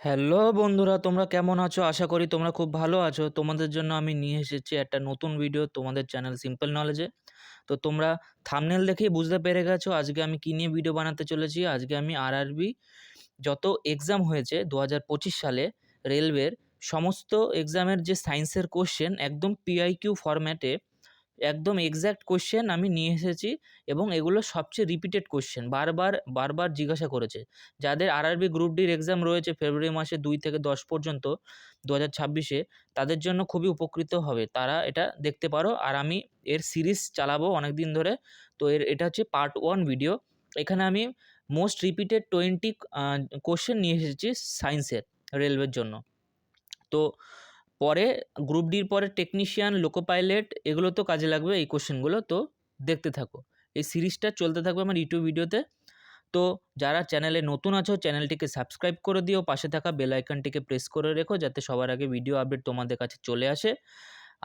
Hello বন্ধুরা, তোমরা কেমন আছো? আশা করি তোমরা খুব ভালো আছো। তোমাদের জন্য আমি নিয়ে এসেছি একটা নতুন ভিডিও তোমাদের চ্যানেল সিম্পল নলেজে। তো তোমরা থাম্বনেল দেখেই বুঝতে পেরে গেছো আজকে আমি কী নিয়ে ভিডিও বানাতে চলেছি। আজকে আমি আরআরবি যত এক্সাম হয়েছে ২০২৫ সালে রেলওয়ের সমস্ত এক্সামের যে সায়েন্সের কোশ্চেন একদম পিআইকিউ ফরম্যাটে একদম এক্স্যাক্ট কোশ্চেন আমি নিয়ে এসেছি এবং এগুলো সবচেয়ে রিপিটেড কোশ্চেন বারবার জিজ্ঞাসা করেছে। যাদের আরআরবি গ্রুপ ডির এক্সাম রয়েছে ফেব্রুয়ারি মাসে ২ থেকে ১০ পর্যন্ত ২০২৬-এ, তাদের জন্য খুবই উপকৃত হবে। তারা এটা দেখতে পারো। আর আমি এর সিরিজ চালাবো অনেক দিন ধরে। তো এটা হচ্ছে পার্ট 1 ভিডিও। এখানে আমি মোস্ট রিপিটেড 20 কোশ্চেন নিয়ে এসেছি সায়েন্সের, রেলওয়ের জন্য। তো পরে গ্রুপ ডির পরে টেকনিশিয়ান, লোকো পাইলট এগুলো তো কাজে লাগবে এই কোশ্চেনগুলো। তো দেখতে থাকো, এই সিরিজটা চলতে থাকবে আমার ইউটিউব ভিডিওতে। তো যারা চ্যানেলে নতুন আছো চ্যানেলটিকে সাবস্ক্রাইব করে দিও, পাশে থাকা বেল আইকনটিকে প্রেস করে রেখো যাতে সবার আগে ভিডিও আপডেট তোমাদের কাছে চলে আসে।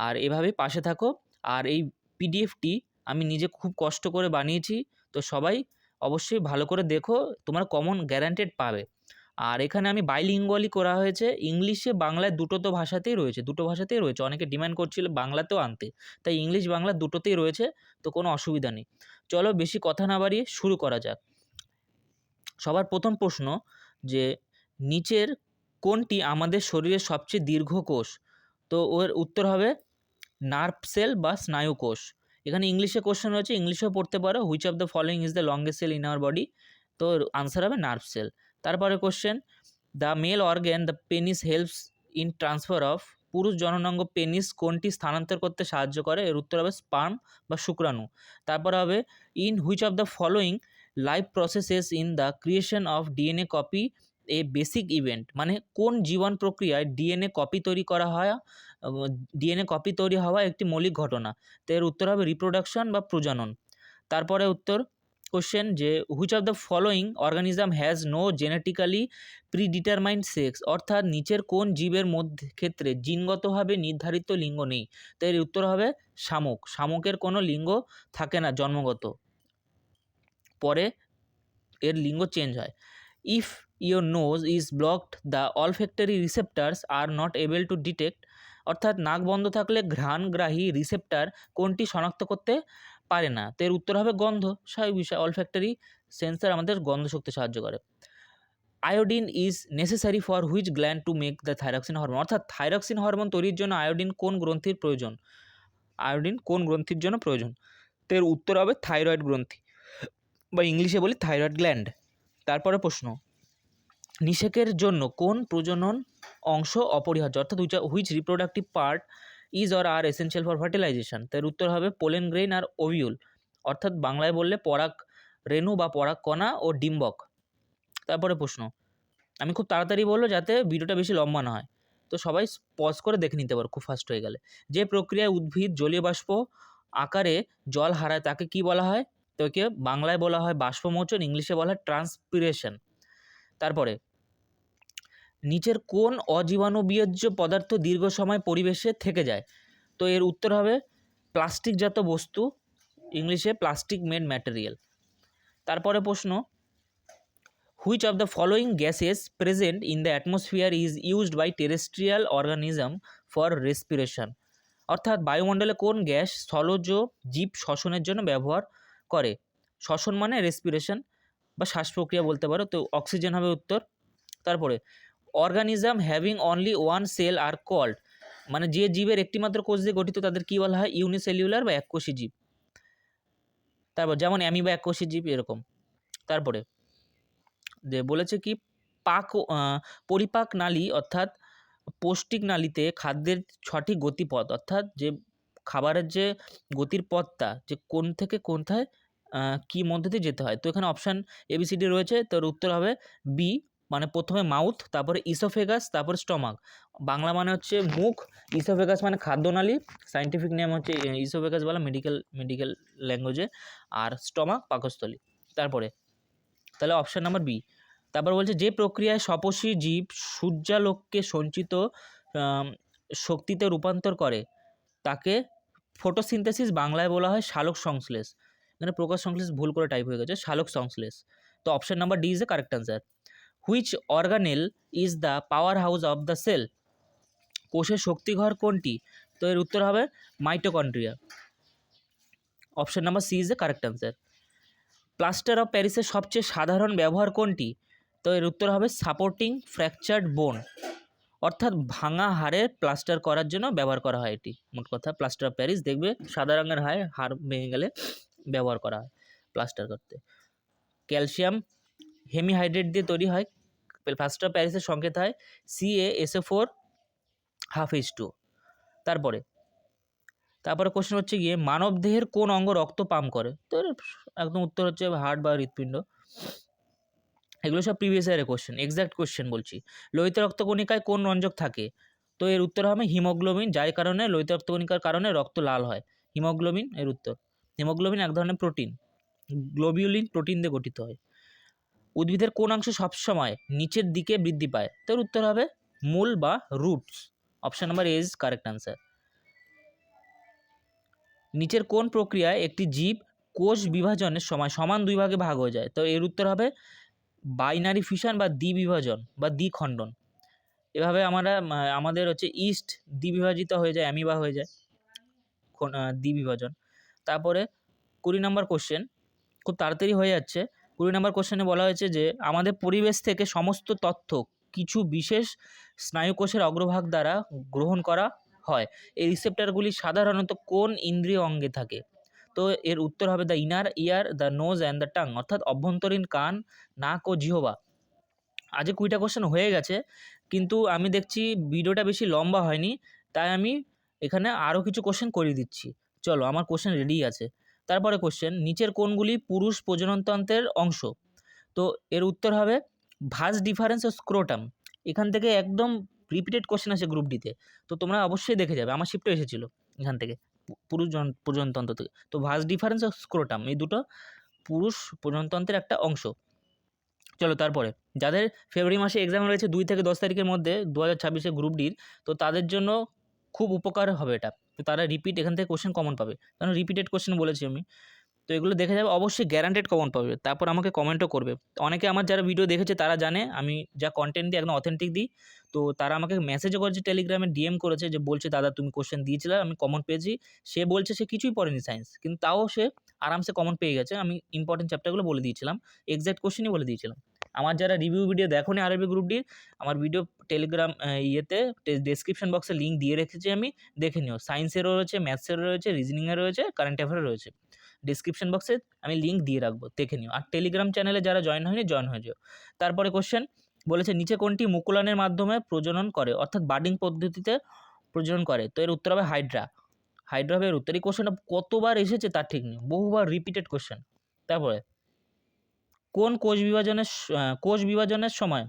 আর এভাবেই পাশে থাকো। আর এই পিডিএফটি আমি নিজে খুব কষ্ট করে বানিয়েছি, তো সবাই অবশ্যই ভালো করে দেখো, তোমরা কমন গ্যারান্টেড পাবে। আর এখানে আমি বাইলিঙ্গুয়ালি করা হয়েছে, ইংলিশে বাংলায় দুটো তো ভাষাতেই রয়েছে, দুটো ভাষাতেই রয়েছে। অনেকে ডিমান্ড করছিল বাংলাতেও আনতে, তাই ইংলিশ বাংলা দুটোতেই রয়েছে, তো কোনো অসুবিধা নেই। চলো বেশি কথা না বাড়িয়ে শুরু করা যাক। সবার প্রথম প্রশ্ন যে নিচের কোনটি আমাদের শরীরের সবচেয়ে দীর্ঘ কোষ? তো ওর উত্তর হবে নার্ভ সেল বা স্নায়ু কোষ। এখানে ইংলিশে কোশ্চেন রয়েছে, ইংলিশেও পড়তে পারো। Which of the following is the longest cell in our body? তো আনসার হবে নার্ভ সেল। তারপরে question, the male organ the penis helps in transfer of. পুরুষ জননাঙ্গ পেনিস কোনটি স্থানান্তর করতে সাহায্য করে? এর উত্তর হবে স্পার্ম বা শুক্রাণু। তারপর হবে in which of the following life processes in the creation of DNA copy A basic event, মানে কোন জীবন প্রক্রিয়ায় ডিএনএ কপি তৈরি করা হয়, ডিএনএ কপি তৈরি হওয়া একটি মৌলিক ঘটনা। তো এর উত্তর হবে রিপ্রোডাকশন বা প্রজনন। তারপরে উত্তর কোশ্চেন যে which of the following organism has no genetically predetermined sex, অর্থাৎ নিচের কোন জীবের মধ্যে ক্ষেত্রে জিনগতভাবে নির্ধারিত লিঙ্গ নেই? তো এর উত্তর হবে শামুক। শামুকের কোনো লিঙ্গ থাকে না জন্মগত, পরে এর লিঙ্গ চেঞ্জ হয়। If your nose is blocked the olfactory receptors are not able to detect, অর্থাৎ নাক বন্ধ থাকলে ঘ্রাণগ্রাহী রিসেপ্টার কোনটি শনাক্ত করতে পারে না? তো এর উত্তর হবে গন্ধ। স্বাভাবিক বিষয়, অলফ্যাক্টরি সেন্সার আমাদের গন্ধ শক্তি সাহায্য করে। Iodine is necessary for which gland to make the thyroxine hormone, অর্থাৎ থাইরক্সিন হরমোন তৈরির জন্য আয়োডিন কোন গ্রন্থির প্রয়োজন? আয়োডিন কোন গ্রন্থির জন্য প্রয়োজন? তো এর উত্তর হবে থাইরয়েড গ্রন্থি বা ইংলিশে বলি থাইরয়েড গ্ল্যান্ড। তারপরে প্রশ্ন, নিষেকের জন্য কোন প্রজনন অংশ অপরিহার্য, অর্থাৎ which reproductive part is or are essential for fertilisation? তার উত্তর হবে পোলেন গ্রেইন আর ওভিউল, অর্থাৎ বাংলায় বললে পরাগ রেণু বা পরাগ কণা ও ডিম্বক। তারপরে প্রশ্ন, আমি খুব তাড়াতাড়ি বলবো যাতে ভিডিওটা বেশি লম্বা না হয়, তো সবাই পজ করে দেখে নিতে পারো খুব ফাস্ট হয়ে গেলে। যে প্রক্রিয়ায় উদ্ভিদ জলীয় বাষ্প আকারে জল হারায় তাকে কি বলা হয়? তো একে বাংলায় বলা হয় বাষ্পমোচন, ইংলিশে বলা হয় ট্রান্সপিরেশন। তারপরে নিচের কোন অজীবাণুবিয়োজ্য পদার্থ দীর্ঘ সময় পরিবেশে থেকে যায়? তো এর উত্তর হবে প্লাস্টিকজাত বস্তু, ইংলিশে প্লাস্টিক মেড ম্যাটেরিয়াল। তারপরে প্রশ্ন, which of the following gases present in the atmosphere is used by terrestrial organism for respiration, অর্থাৎ বায়ুমণ্ডলে কোন গ্যাস স্থলজ জীব শ্বসনের জন্য ব্যবহার করে? শ্বসন মানে রেসপিরেশন বা শ্বাস প্রক্রিয়া বলতে পারো, তো অক্সিজেন হবে উত্তর। তারপরে organism having only one cell are called, মানে যে জীবের একটিমাত্র কোষ দিয়ে গঠিত তাদের কী বলা হয়? ইউনিসেলুলার বা এককোষী জীব। তারপর যেমন অ্যামিবা এককোষী জীব এরকম। তারপরে যে বলেছে কি পরিপাক নালী অর্থাৎ পৌষ্টিক নালীতে খাদ্যের সঠিক গতিপথ, অর্থাৎ যে খাবারের যে গতির পথটা যে কোন থেকে কোথায় কী মধ্যে দিয়ে যেতে হয়। তো এখানে অপশান এবিসিডি রয়েছে, তোর উত্তর হবে বি, মানে প্রথমে মাউথ, তারপরে ইসোফেগাস, তারপরে স্টমাক। বাংলা মানে হচ্ছে মুখ, ইসোফেগাস মানে খাদ্যনালী, সায়েন্টিফিক নেম হচ্ছে ইসোফেগাস বলা মেডিকেল ল্যাঙ্গুয়েজে, আর স্টমাক পাকস্থলী। তারপরে তাহলে অপশান নাম্বার বি। তারপর বলছে যে প্রক্রিয়ায় স্বপোষী জীব সূর্যালোককে সঞ্চিত শক্তিতে রূপান্তর করে তাকে ফটোসিনথেসিস, বাংলায় বলা হয় সালোক সংশ্লেষ। এখানে প্রকাশ সংশ্লেষ ভুল করে টাইপ হয়ে গেছে, সালোক সংশ্লেষ। তো option number D is the correct answer. Which organelle is the powerhouse of the cell? কোষের শক্তিঘর কোনটি? তো এর উত্তর হবে mitochondria. Option number C is the correct answer. Plaster of প্যারিসের সবচেয়ে সাধারণ ব্যবহার কোনটি? তো এর উত্তর হবে সাপোর্টিং ফ্র্যাকচার্ড বোন, অর্থাৎ ভাঙা হাড়ের প্লাস্টার করার জন্য ব্যবহার করা হয় এটি। মোট কথা প্লাস্টার অফ প্যারিস দেখবে সাদা রঙের হয়, হাড় ভেঙে গেলে ব্যবহার করা হয় প্লাস্টার করতে। ক্যালসিয়াম হেমিহাইড্রেট দিয়ে তৈরি হয়। প্লাস্টার অফ প্যারিসের সংকেত হয় CaSO4 ½ তারপরে কোশ্চেন হচ্ছে গিয়ে মানব দেহের কোন অঙ্গ রক্ত পাম্প করে? তো এর একদম উত্তর হচ্ছে হার্ট বা হৃৎপিণ্ড। এগুলো সব প্রিভিয়াস ইয়ারের কোশ্চেন, এক্সাক্ট কোশ্চেন বলছি। লোহিত রক্তকণিকায় কোন রঞ্জক থাকে? তো এর উত্তর হবে হিমোগ্লোবিন, যার কারণে লোহিত রক্তকণিকার কারণে রক্ত লাল হয়। হিমোগ্লোবিন এর উত্তর। হিমোগ্লোবিন এক ধরনের প্রোটিন, গ্লোবিউলিন প্রোটিন দিয়ে গঠিত হয়। উদ্ভিদের কোন অংশ সবসময় নিচের দিকে বৃদ্ধি পায়? তো এর উত্তর হবে মূল বা roots. Option number A is correct answer. নিচের কোন প্রক্রিয়ায় একটি জীব কোষ বিভাজনের সময় সমান দুই ভাগে ভাগ হয়ে যায়? তো এর উত্তর হবে বাইনারি ফিশন বা দ্বিবিভাজন বা দ্বিখণ্ডন। এভাবে আমাদের হচ্ছে ইস্ট দ্বিবিভাজিত হয়ে যায়, অ্যামিবা হয়ে যায়, দ্বিবিভাজন। তারপরে 20 নম্বর কোশ্চেন, খুব তাড়াতাড়ি হয়ে যাচ্ছে। 20 নম্বর কোশ্চেনে বলা হয়েছে যে আমাদের পরিবেশ থেকে সমস্ত তথ্য কিছু বিশেষ স্নায়ুকোষের অগ্রভাগ দ্বারা গ্রহণ করা হয়। এই রিসেপ্টরগুলি সাধারণত কোন ইন্দ্রিয় অঙ্গে থাকে? তো এর উত্তর হবে the inner ear, the nose and the tongue, অর্থাৎ অভ্যন্তরীণ কান, নাক ও জিহ্বা। আজকে 20টা কোশ্চেন হয়ে গেছে, কিন্তু আমি দেখছি ভিডিওটা বেশি লম্বা হয়নি, তাই আমি এখানে আরও কিছু কোশ্চেন করিয়ে দিচ্ছি। চলো, আমার কোশ্চেন রেডি আছে। তারপরে কোশ্চেন, নিচের কোনগুলি পুরুষ প্রজননতন্ত্রের অংশ? তো এর উত্তর হবে ভাস ডিফারেন্স ও স্ক্রোটাম। এখান থেকে একদম রিপিটেড কোশ্চেন আছে গ্রুপ ডিতে, তো তোমরা অবশ্যই দেখে যাবে, আমার শিফটও এসেছিলো এখান থেকে, পুরুষ প্রজননতন্ত্র থেকে। তো ভাস ডিফারেন্স ও স্ক্রোটাম এই দুটো পুরুষ প্রজননতন্ত্রের একটা অংশ। চলো তারপরে, যাদের ফেব্রুয়ারি মাসে এক্সাম রয়েছে 2 থেকে 10 তারিখের মধ্যে 2026 গ্রুপ ডির, তো তাদের জন্য খুব উপকার হবে এটা। তো তারা রিপিট এখান থেকে কোশ্চেন কমন পাবে, কারণ রিপিটেড কোশ্চেন বলেছি আমি। তো এগুলো দেখে যাবে, অবশ্যই গ্যারান্টেড কমন পাবে। তারপর আমাকে কমেন্টও করবে। অনেকে আমার যারা ভিডিও দেখেছে তারা জানে আমি যা কন্টেন্ট দিই একদম অথেন্টিক দিই। তো তারা আমাকে মেসেজও করেছে, টেলিগ্রামে ডিএম করেছে, যে বলছে দাদা তুমি কোশ্চেন দিয়েছিলে, আমি কমন পেয়েছি। সে বলছে সে কিছুই পড়েনি সায়েন্স, কিন্তু তাও সে আরামসে কমন পেয়ে গেছে। আমি ইম্পর্টেন্ট চ্যাপ্টারগুলো বলে দিয়েছিলাম, এক্সাক্ট কোশ্চেনই বলে দিয়েছিলাম। আমার যারা রিভিউ ভিডিও দেখোনি আরবি গ্রুপ ডির, আমার ভিডিও টেলিগ্রাম ডেসক্রিপশন বক্সে লিঙ্ক দিয়ে রেখেছি, আমি দেখে নিও। সায়েন্সেরও রয়েছে, ম্যাথসেরও রয়েছে, রিজনিংয়ের রয়েছে, কারেন্ট অ্যাফেয়ারের রয়েছে। ডিসক্রিপশন বক্সে আমি লিঙ্ক দিয়ে রাখবো, দেখে নিও। আর টেলিগ্রাম চ্যানেলে যারা জয়েন হয়নি, জয়েন হয়ে যাও। তারপরে কোশ্চেন বলেছে নিচে কোনটি মুকুলনের মাধ্যমে প্রজনন করে, অর্থাৎ বার্ডিং পদ্ধতিতে প্রজনন করে? তো এর উত্তর হবে হাইড্রা। হাইড্রা হবে এর উত্তর। এই কোশ্চেনটা কতবার এসেছে তার ঠিক নেই, বহুবার রিপিটেড কোশ্চেন। তারপরে কোন কোষ বিভাজনের সময়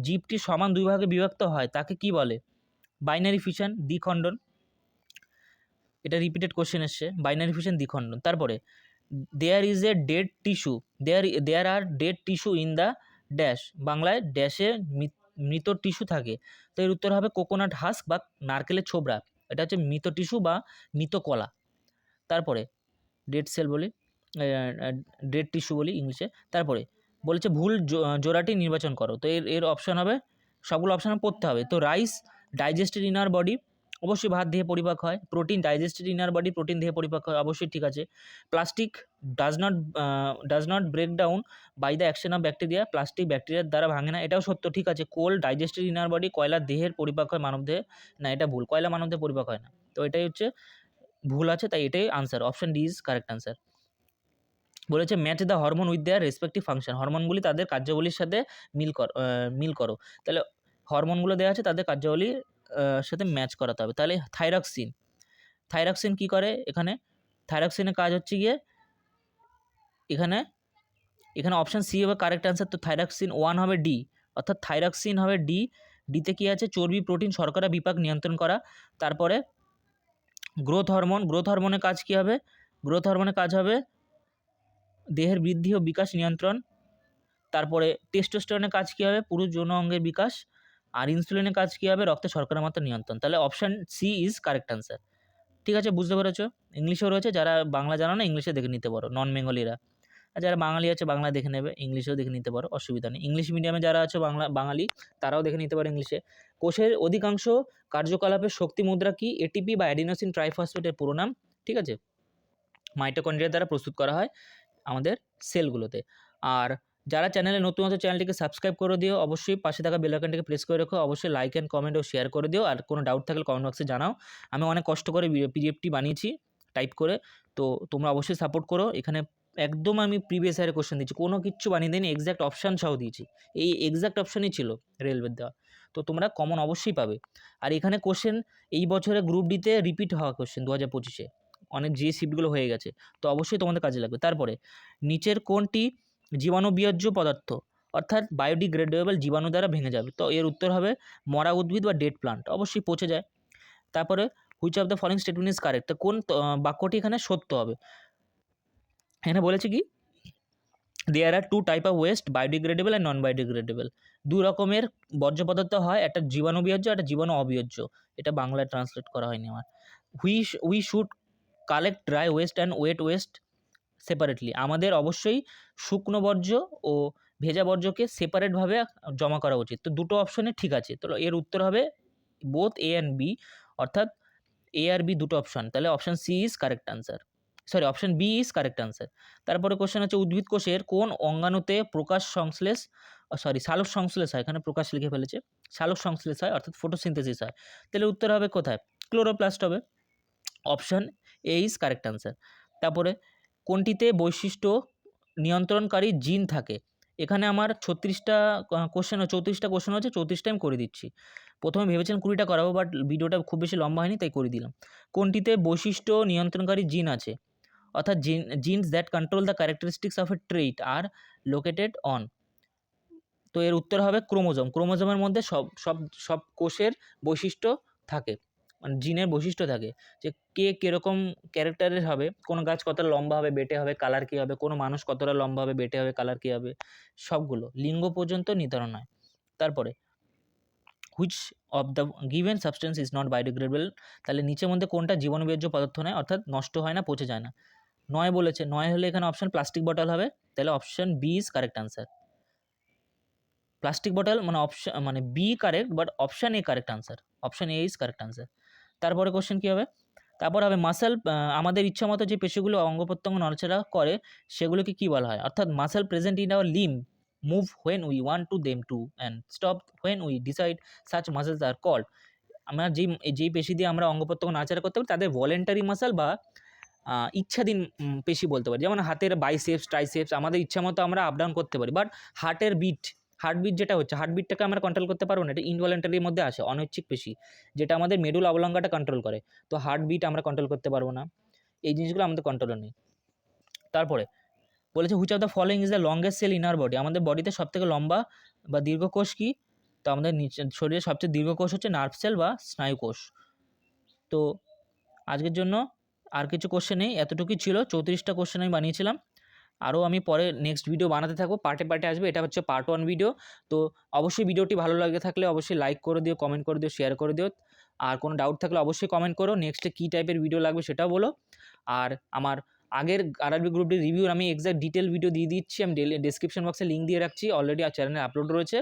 জীবটি সমান দুই ভাগে বিভক্ত হয় তাকে কি বলে? বাইনারি ফিশন, দ্বিখণ্ডন। এটা রিপিটেড কোশ্চেন এসছে, বাইনারি ফিশন, দ্বিখণ্ডন। তারপরে there is a dead tissue, there are dead tissue in the dash, বাংলায় ড্যাশে মৃত টিস্যু থাকে। তো এর উত্তর হবে কোকোনাট হাস্ক বা নারকেলের ছোবড়া। এটা হচ্ছে মৃত টিস্যু বা মৃত কলা। তারপরে ডেড সেল বলি, ডেড টিস্যু বলি ইংলিশে। তারপরে বলেছে ভুল জোড়াটি নির্বাচন করো। তো এর অপশান হবে, সবগুলো অপশান পড়তে হবে। তো rice digested in our body, অবশ্যই ভাত দেহে পরিপাক হয়। Protein digested in our body, protein দেহে পরিপাক হয়, অবশ্যই ঠিক আছে। Plastic does not break down by the action of bacteria, plastic ব্যাকটেরিয়ার দ্বারা ভাঙে না, এটাও সত্য, ঠিক আছে। Coal digested in our body, কয়লা দেহের পরিপাক হয় মানব দেহে, না এটা ভুল, কয়লা মানব দেহে পরিপাক হয় না। তো এটাই হচ্ছে ভুল আছে, তাই এটাই answer, option D is correct answer. বলেছে match the hormone with their respective function, হরমোনগুলি তাদের কার্যাবলীর সাথে মিল করো। তাহলে হরমোনগুলো দেওয়া আছে, তাদের কার্যাবলীর সাথে ম্যাচ করাতে হবে। তাহলে থাইরক্সিন কী করে? থাইরক্সিনের কাজ হচ্ছে গিয়ে এখানে অপশান সি হবে কারেক্ট অ্যান্সার। তো থাইরক্সিন 1 হবে ডি, অর্থাৎ থাইরক্সিন হবে ডিতে কী আছে? চর্বি, প্রোটিন, শর্করা বিপাক নিয়ন্ত্রণ করা। তারপরে গ্রোথ হরমোনের কাজ কী হবে? গ্রোথ হরমোনের কাজ হবে দেহের বৃদ্ধি ও বিকাশ নিয়ন্ত্রণ। তারপরে টেস্টোস্টেরনের কাজ কী হবে? পুরুষ যৌন অঙ্গের বিকাশ। আর ইনসুলিনের কাজ কী হবে? রক্তে শর্করা মাত্রা নিয়ন্ত্রণ। তাহলে option C is correct answer. ঠিক আছে, বুঝতে পেরেছো? ইংলিশেও রয়েছে, যারা বাংলা জানো না ইংলিশে দেখে নিতে পারো, নন বেঙ্গলিরা। আর যারা বাঙালি আছে বাংলা দেখে নেবে, ইংলিশেও দেখে নিতে পারো, অসুবিধা নেই। ইংলিশ মিডিয়ামে যারা আছো বাঙালি তারাও দেখে নিতে পারো ইংলিশে। কোষের অধিকাংশ কার্যকলাপের শক্তি মুদ্রা কি? এটিপি বা অ্যাডিনোসিন ট্রাইফসফেটের পুরো নাম, ঠিক আছে? মাইটোকন্ড্রিয়া দ্বারা প্রস্তুত করা হয় আমাদের সেলগুলোতে। আর যারা চ্যানেলে নতুন আছে চ্যানেলটিকে সাবস্ক্রাইব করে দিও, অবশ্যই পাশে থাকা বেল আইকনটিকে প্রেস করে রাখো, অবশ্যই লাইক অ্যান্ড কমেন্ট ও শেয়ার করে দিও। আর কোনো ডাউট থাকলে কমেন্ট বক্সে জানাও। আমি অনেক কষ্ট করে পিডিএফটি বানিয়েছি টাইপ করে, তো তোমরা অবশ্যই সাপোর্ট করো। এখানে একদম আমি প্রিভিয়াস ইয়ারের কোশ্চেন দিচ্ছি, কোনো কিচ্ছু বানিয়ে দিইনি, এক্স্যাক্ট অপশান সহ দিয়েছি। এই এক্স্যাক্ট অপশানই ছিল রেলওয়ের দেওয়া, তো তোমরা কমন অবশ্যই পাবে। আর এখানে কোশ্চেন এই বছরে গ্রুপ ডিতে রিপিট হওয়া কোশ্চেন 2025-এ অনেক যে শিফটগুলো হয়ে গেছে, তো অবশ্যই তোমাদের কাজে লাগবে। তারপরে নিচের কোনটি জীবাণুবিয়োজ্য পদার্থ, অর্থাৎ বায়োডিগ্রেডেবল জীবাণু দ্বারা ভেঙে যাবে? তো এর উত্তর হবে মরা উদ্ভিদ বা ডেড প্লান্ট, অবশ্যই পচে যায়। তারপরে which of the following statement is correct, তো কোন বাক্যটি এখানে সত্য হবে? এখানে বলেছে কি there are two type of waste, biodegradable and non biodegradable. দু রকমের বর্জ্য পদার্থ হয়, একটা জীবাণু বিয়োজ্য, একটা জীবাণু অবিয়োজ্য। এটা বাংলায় ট্রান্সলেট করা হয়নি আমার। We should collect dry waste and wet waste separately. আমাদের অবশ্যই শুকনো বর্জ্য ও ভেজা বর্জ্যকে সেপারেটভাবে জমা করা উচিত। তো দুটো অপশনে ঠিক আছে, তো এর উত্তর হবে বোথ এ অ্যান্ড বি, অর্থাৎ এ আর বি দুটো অপশান। তাহলে option C is correct answer, sorry option B is correct answer. তারপরে কোশ্চেন হচ্ছে উদ্ভিদ কোষের কোন অঙ্গাণুতে প্রকাশ সংশ্লেষ সালোক সংশ্লেষ হয়? এখানে প্রকাশ লিখে ফেলেছে, সালোক সংশ্লেষ হয় অর্থাৎ ফটোসিনথেসিস হয়। তাহলে উত্তর হবে কোথায়? ক্লোরোপ্লাস্ট হবে, option A is correct answer. তারপরে কোনটিতে বৈশিষ্ট্য নিয়ন্ত্রণকারী জিন থাকে? এখানে আমার 34টা কোশ্চেন 34টা কোশ্চেন হচ্ছে, 34টা আমি করে দিচ্ছি। প্রথমে ভেবেছিলাম 20টা করাবো, বাট ভিডিওটা খুব বেশি লম্বা হয়নি তাই করে দিলাম। কোনটিতে বৈশিষ্ট্য নিয়ন্ত্রণকারী জিন আছে, অর্থাৎ genes that control the characteristics of a trait are located on? তো এর উত্তর হবে ক্রোমোজোম। ক্রোমোজোমের মধ্যে সব সব সব কোষের বৈশিষ্ট্য থাকে, মানে জিনের বৈশিষ্ট্য থাকে, যে কে কীরকম ক্যারেক্টারের হবে, কোনো গাছ কতটা লম্বা হবে, বেটে হবে, কালার কী হবে, কোনো মানুষ কতটা লম্বা হবে, বেটে হবে, কালার কী হবে, সবগুলো লিঙ্গ পর্যন্ত নির্ধারণ হয়। তারপরে which of the given substance is not biodegradable, তাহলে নিচের মধ্যে কোনটা জীবাণুবিয়োজ্য পদার্থ নয়, অর্থাৎ নষ্ট হয় না, পচে যায় না? 9 বলেছে, 9 হলে এখানে অপশান প্লাস্টিক বটল হবে, তাহলে option B is correct answer. Plastic bottle মানে অপশান মানে B correct, but option A correct answer, option A is correct answer. তারপরে কোশ্চেন কী হবে? তারপর হবে মাসেল, আমাদের ইচ্ছা মতো যে পেশিগুলো অঙ্গ প্রত্যঙ্গ নড়াচড়া করে সেগুলোকে কী বলা হয়? অর্থাৎ muscle present in our limb move when we want to them to and stop when we decide such muscles are called. আমরা যেই পেশি দিয়ে আমরা অঙ্গ প্রত্যঙ্গ নাড়াচাড়া করতে পারি তাদের ভলেন্টারি মাসেল বা ইচ্ছাধীন পেশি বলতে পারি। যেমন হাতের বাইসেপস, ট্রাইসেপস আমাদের ইচ্ছা মতো আমরা আপ ডাউন করতে পারি, বাট হার্টবিট যেটা হচ্ছে, হার্টবিটটাকে আমরা কন্ট্রোল করতে পারবো না, এটা ইনভলেন্টারির মধ্যে আসে, অনৈচ্ছিক পেশি, যেটা আমাদের মেডুলা অবলঙ্গাটা কন্ট্রোল করে। তো হার্টবিট আমরা কন্ট্রোল করতে পারবো না, এই জিনিসগুলো আমাদের কন্ট্রোলে নেই। তারপরে বলেছে which of the following is the longest cell in our body, আমাদের বডিতে সবথেকে লম্বা বা দীর্ঘ কোষ কী? তো আমাদের শরীরের সবচেয়ে দীর্ঘ কোষ হচ্ছে নার্ভ সেল বা স্নায়ু কোষ। তো আজকের জন্য আর কিছু কোশ্চেন নেই, এতটুকুই ছিল। 34টা কোশ্চেন আমি বানিয়েছিলাম, আরও আমি পরে নেক্সট ভিডিও বানাতে থাকবো, পার্টে পার্টে আসবে। এটা হচ্ছে পার্ট 1 ভিডিও। তো অবশ্যই ভিডিওটি ভালো লাগে থাকলে অবশ্যই লাইক করে দিও, কমেন্ট করে দিও, শেয়ার করে দিও। আর কোনো ডাউট থাকলে অবশ্যই কমেন্ট করো, নেক্সটে কী টাইপের ভিডিও লাগবে সেটাও বলো। আর আমার আগের আরআরবি গ্রুপটির রিভিউর আমি এক্সাক্ট ডিটেল ভিডিও দিয়ে দিচ্ছি, আমি ডেসক্রিপশন বক্সে লিঙ্ক দিয়ে রাখছি, অলরেডি চ্যানেলে আপলোড রয়েছে।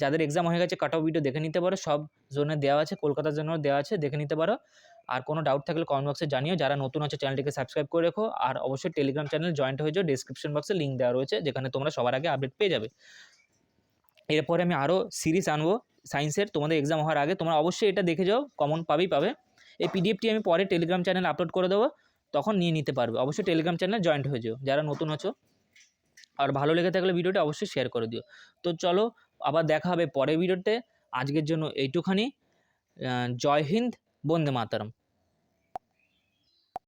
যাদের এক্সাম হয়ে গেছে কাট অফ ভিডিও দেখে নিতে পারো, সব জোনে দেওয়া আছে, কলকাতার জন্য দেওয়া আছে, দেখে নিতে পারো। আর কোনো ডাউট থাকলে কমেন্ট বক্সে জানিও। যারা নতুন আছে চ্যানেলটিকে সাবস্ক্রাইব করে রেখো, আর অবশ্যই টেলিগ্রাম চ্যানেল জয়েন্ট হয়ে যাও, ডেসক্রিপশন বক্সে লিঙ্ক দেওয়া রয়েছে, যেখানে তোমরা সবার আগে আপডেট পেয়ে যাবে। এরপরে আমি আরও সিরিজ আনবো সায়েন্সের, তোমাদের এক্সাম হওয়ার আগে তোমরা অবশ্যই এটা দেখে যাও, কমন পাবে। এই পিডিএফটি আমি পরে টেলিগ্রাম চ্যানেলে আপলোড করে দেবো, তখন নিয়ে নিতে পারবে। অবশ্যই টেলিগ্রাম চ্যানেলে জয়েন্ট হয়ে যাও যারা নতুন আছো। আর ভালো লেগে থাকলে ভিডিওটা অবশ্যই শেয়ার করে দিও। তো চলো আবার দেখা হবে পরের ভিডিওতে, আজকের জন্য এইটুখানি। জয় হিন্দ, বন্দে মাতরম।